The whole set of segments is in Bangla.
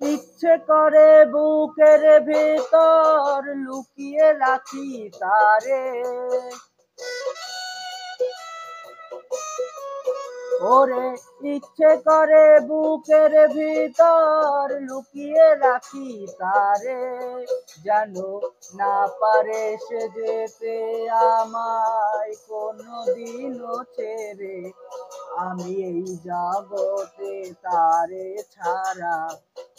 ইচ্ছে করে বুকের ভিতর লুকিয়ে রাখি তারে, ওরে ইচ্ছে করে বুকের ভিতর লুকিয়ে রাখি তারে, যেন না পারে সে যেতে আমায় কোনদিনও ছেড়ে। আমি এই জগতে তারে ছাড়া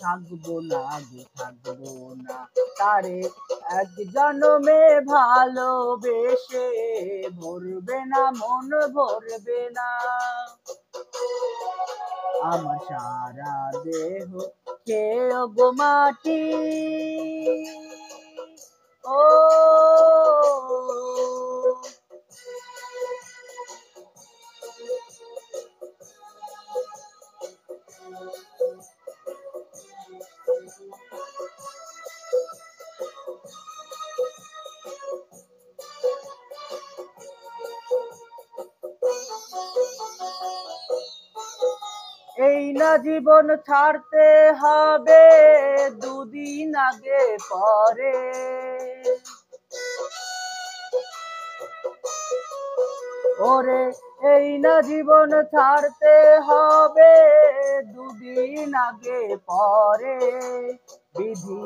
থাকবো না গো, থাকবো না। তারে এক জন্মে ভালোবেসে ভরবে না মন, ভরবে না। আমার সারা দেহ খেয়ে গো মাটি, ও এই না জীবন ছাড়তে হবে দুদিন আগে পরে, ওরে এই না জীবন ছাড়তে হবে দুদিন আগে পরে। বিধি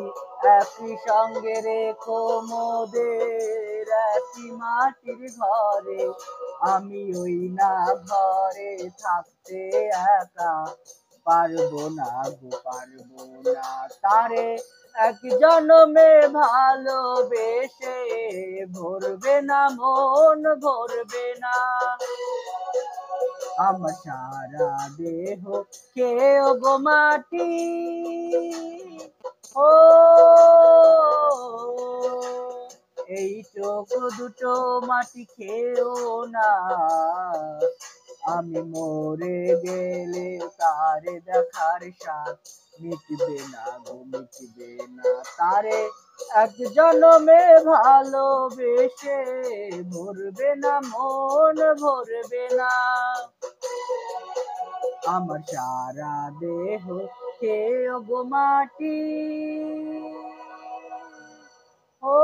একই সঙ্গে রেখো মোদের একই মাটির ঘরে, আমি ওই না ঘরে থাকতে একা পারবো না গো, পারবো না। তারে এক জন্মে ভালোবেসে ভরবে না মন, ভরবে না। আমার সারা দেহ খেয়ে গো মাটি, ও এই চোখ দুটো মাটি খেয়েও না, আমি মরে গেলে তারে দেখার স্বাদ মিটবে না গো, মিটবে না। তারে এক জন্মে ভালোবেসে ভরবে না মন, ভরবে না। আমার সারা দেহ খেয়ে গো মাটি, ও